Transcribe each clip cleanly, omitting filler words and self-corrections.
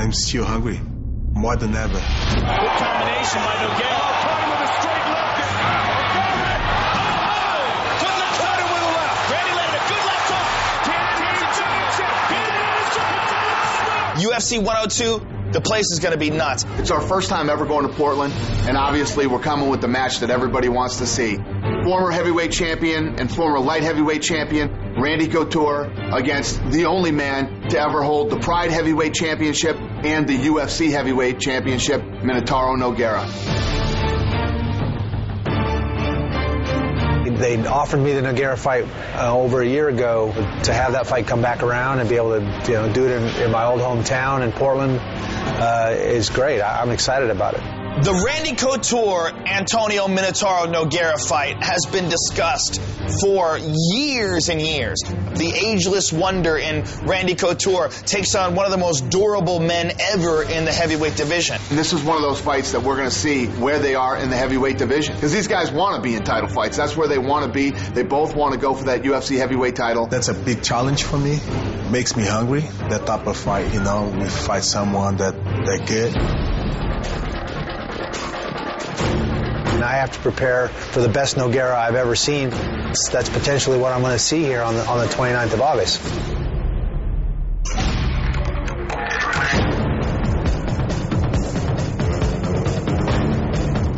I'm still hungry, more than ever. Good combination by Nogueira. Caught him with a straight left. Couldn't have caught him with a left. Randy landed a good left hook. UFC 102. The place is going to be nuts. It's our first time ever going to Portland, and obviously we're coming with the match that everybody wants to see. Former heavyweight champion and former light heavyweight champion Randy Couture against the only man to ever hold the Pride Heavyweight Championship and the UFC Heavyweight Championship, Minotauro Nogueira. They offered me the Nogueira fight over a year ago. To have that fight come back around and be able to do it in my old hometown in Portland is great. I'm excited about it. The Randy Couture-Antonio Minotauro Nogueira fight has been discussed for years and years. The ageless wonder in Randy Couture takes on one of the most durable men ever in the heavyweight division. And this is one of those fights that we're going to see where they are in the heavyweight division. Because these guys want to be in title fights. That's where they want to be. They both want to go for that UFC heavyweight title. That's a big challenge for me. Makes me hungry, that type of fight, we fight someone that good. And I have to prepare for the best Nogueira I've ever seen. That's potentially what I'm going to see here on the 29th of August.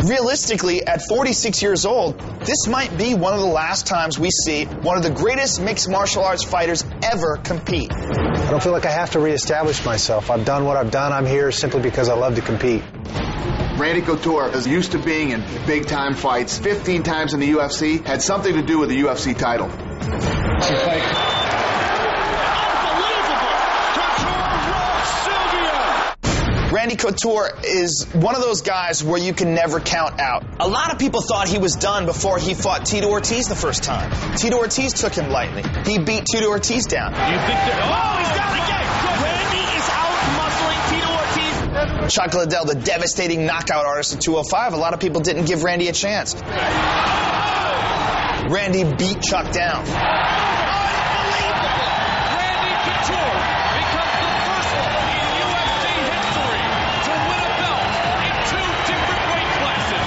Realistically, at 46 years old, this might be one of the last times we see one of the greatest mixed martial arts fighters ever compete. I don't feel like I have to reestablish myself. I've done what I've done. I'm here simply because I love to compete. Randy Couture is used to being in big-time fights 15 times in the UFC, had something to do with the UFC title. Randy Couture is one of those guys where you can never count out. A lot of people thought he was done before he fought Tito Ortiz the first time. Tito Ortiz took him lightly. He beat Tito Ortiz down. You think that? He's got it again. Randy is out-muscling Tito Ortiz. Chuck Liddell, the devastating knockout artist at 205, a lot of people didn't give Randy a chance. Randy beat Chuck down. Randy Couture becomes the first in UFC history to win a belt in 2 different weight classes.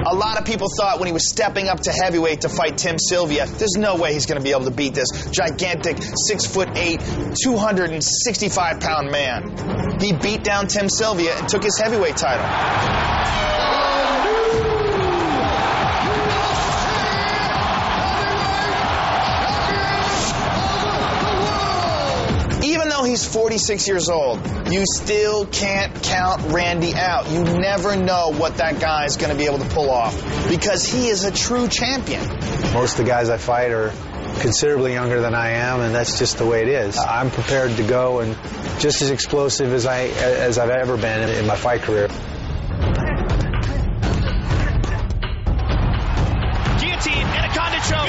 A lot of people thought when he was stepping up to heavyweight to fight Tim Sylvia, there's no way he's going to be able to beat this gigantic 6'8", 265-pound man. He beat down Tim Sylvia and took his heavyweight title. Even though he's 46 years old, you still can't count Randy out. You never know what that guy is going to be able to pull off because he is a true champion. Most of the guys I fight are considerably younger than I am, and that's just the way it is. I'm prepared to go and just as explosive as I've ever been in my fight career. Guillotine, Anaconda choke.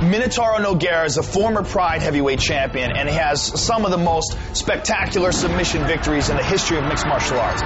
Minotauro Nogueira is a former Pride heavyweight champion, and he has some of the most spectacular submission victories in the history of mixed martial arts.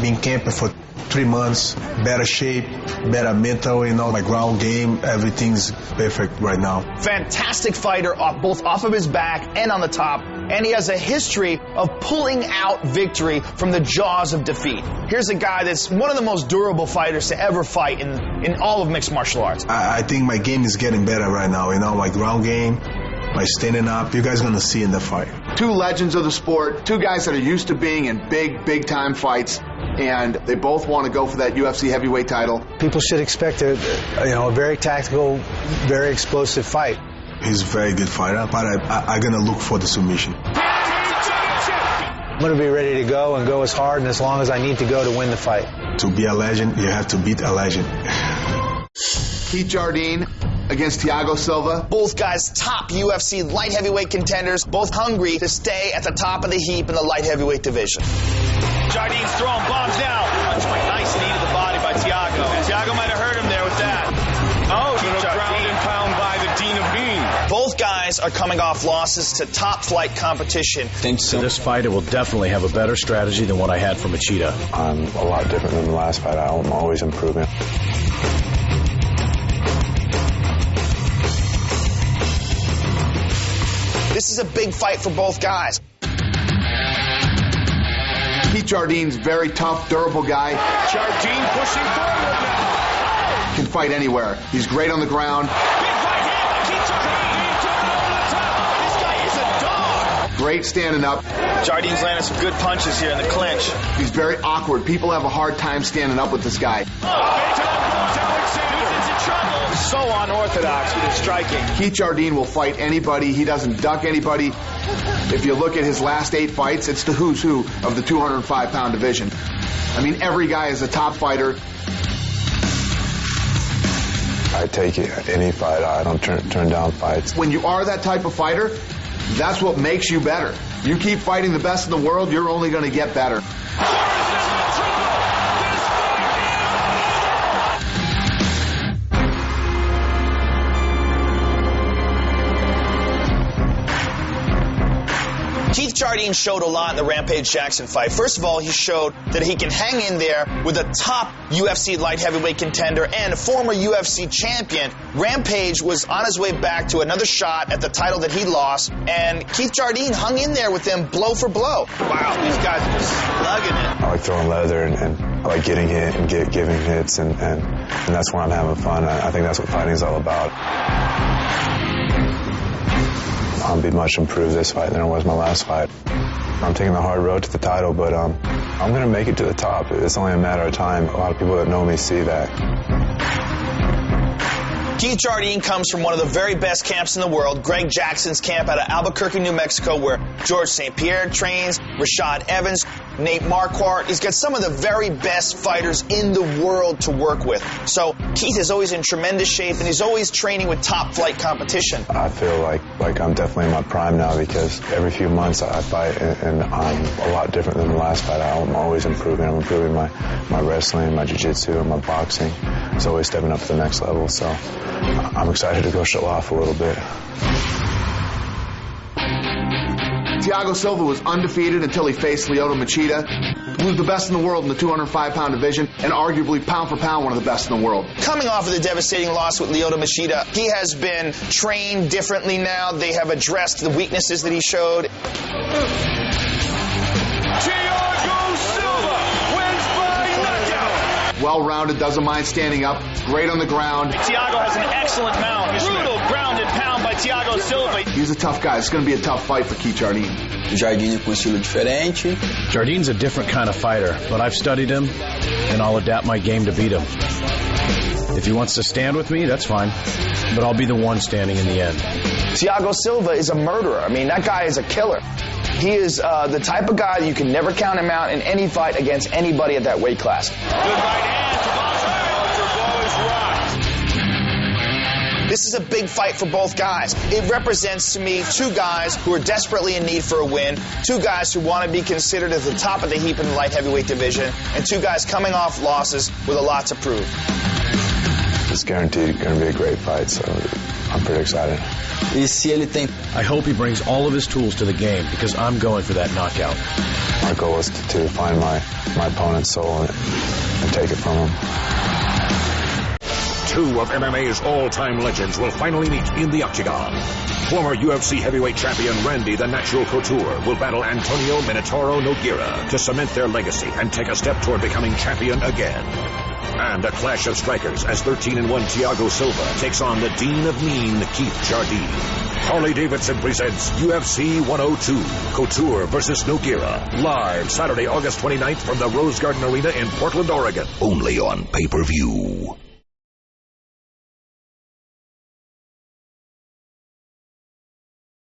Been camping for 3 months, better shape, better mental, my ground game, everything's perfect right now. Fantastic fighter, both off of his back and on the top, and he has a history of pulling out victory from the jaws of defeat. Here's a guy that's one of the most durable fighters to ever fight in all of mixed martial arts. I think my game is getting better right now, my ground game, my standing up. You guys are going to see in the fight. 2 legends of the sport, 2 guys that are used to being in big-time fights, and they both want to go for that UFC heavyweight title. People should expect a very tactical, very explosive fight. He's a very good fighter, but I'm going to look for the submission. I'm going to be ready to go and go as hard and as long as I need to go to win the fight. To be a legend, you have to beat a legend. Keith Jardine against Thiago Silva. Both guys top UFC light heavyweight contenders, both hungry to stay at the top of the heap in the light heavyweight division. Jardine's throwing bombs now. Nice knee to the body by Thiago. Thiago might have hurt him there with that. Ground and pound by the Dean of Bean. Both guys are coming off losses to top flight competition. Think so. This fighter will definitely have a better strategy than what I had from Machida. I'm a lot different than the last fight. I'm always improving. This is a big fight for both guys. Keith Jardine's very tough, durable guy. Jardine pushing forward now. Can fight anywhere. He's great on the ground. Big right hand by Keith Jardine. This guy is a dog. Great standing up. Jardine's landing some good punches here in the clinch. He's very awkward. People have a hard time standing up with this guy. So unorthodox with his striking. Keith Jardine will fight anybody. He doesn't duck anybody. If you look at his last 8 fights, it's the who's who of the 205-pound division. I mean, every guy is a top fighter. I take any fight. I don't turn down fights. When you are that type of fighter, that's what makes you better. You keep fighting the best in the world, you're only going to get better. Keith Jardine showed a lot in the Rampage Jackson fight. First of all, he showed that he can hang in there with a top UFC light heavyweight contender and a former UFC champion. Rampage was on his way back to another shot at the title that he lost, and Keith Jardine hung in there with them blow for blow. Wow, these guys are just slugging it. I like throwing leather and I like getting hit and giving hits, and that's when I'm having fun. I think that's what fighting is all about. I'll be much improved this fight than I was my last fight. I'm taking the hard road to the title, but I'm going to make it to the top. It's only a matter of time. A lot of people that know me see that. Keith Jardine comes from one of the very best camps in the world, Greg Jackson's camp out of Albuquerque, New Mexico, where George St. Pierre trains, Rashad Evans, Nate Marquardt. He's got some of the very best fighters in the world to work with. So Keith is always in tremendous shape, and he's always training with top flight competition. I feel like I'm definitely in my prime now, because every few months I fight, and I'm a lot different than the last fight. I'm always improving. I'm improving my wrestling, my jiu-jitsu, and my boxing. It's always stepping up to the next level, so I'm excited to go show off a little bit. Thiago Silva was undefeated until he faced Lyoto Machida, who's the best in the world in the 205-pound division, and arguably pound for pound one of the best in the world. Coming off of the devastating loss with Lyoto Machida, he has been trained differently now. They have addressed the weaknesses that he showed. Thiago Silva wins by knockout. Well-rounded, doesn't mind standing up, great on the ground. Thiago has an excellent mount. Brutal ground and pound by Thiago Silva. He's a tough guy. It's going to be a tough fight for Keith Jardine. Jardine com estilo diferente. Jardine's a different kind of fighter, but I've studied him, and I'll adapt my game to beat him. If he wants to stand with me, that's fine, but I'll be the one standing in the end. Thiago Silva is a murderer. I mean, that guy is a killer. He is the type of guy that you can never count him out in any fight against anybody at that weight class. Good right hand. This is a big fight for both guys. It represents to me two guys who are desperately in need for a win, two guys who want to be considered at the top of the heap in the light heavyweight division, and two guys coming off losses with a lot to prove. It's guaranteed going to be a great fight, so I'm pretty excited. E se ele tem... I hope he brings all of his tools to the game, because I'm going for that knockout. My goal is to find my opponent's soul and take it from him. Two of MMA's all-time legends will finally meet in the octagon. Former UFC heavyweight champion Randy the Natural Couture will battle Antonio Minotauro Nogueira to cement their legacy and take a step toward becoming champion again. And a clash of strikers as 13-1 Thiago Silva takes on the Dean of Mean, Keith Jardine. Harley-Davidson presents UFC 102, Couture versus Nogueira. Live Saturday, August 29th from the Rose Garden Arena in Portland, Oregon. Only on pay-per-view.